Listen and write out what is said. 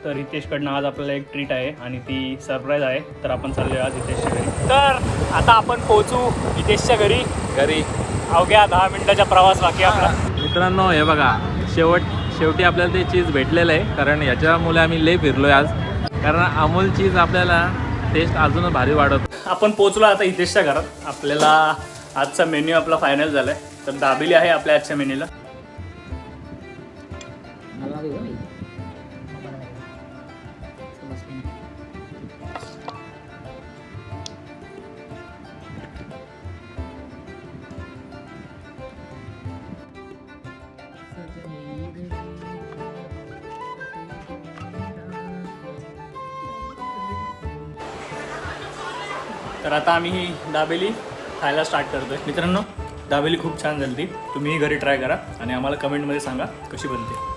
तर हितेशकडनं आज आपल्याला एक ट्रीट आहे आणि ती सरप्राईज आहे. तर आपण चाललो आज हितेशच्या घरी. तर आता आपण पोहोचू हितेशच्या घरी. अवघ्या 10 मिनिटाचा प्रवास बाकी आपला. मित्रांनो हे बघा, शेवटी आपल्याला ते चीज भेटलेलं आहे. कारण याच्यामुळे आम्ही लय फिरलोय आज. कारण अमूल चीज आपल्याला टेस्ट अजूनच भारी वाढत. आपण पोहोचलो आता हितेशच्या घरात. आपल्याला आजचा मेन्यू आपला फायनल झाला आहे. तर दाबेली आहे आपल्या आजच्या मेन्यूला. तर आता आम्ही ही दाबेली खायला स्टार्ट करतोय. मित्रांनो दाबेली खूप छान झाली. तुम्हीही घरी ट्राय करा आणि आम्हाला कमेंटमध्ये सांगा कशी बनते.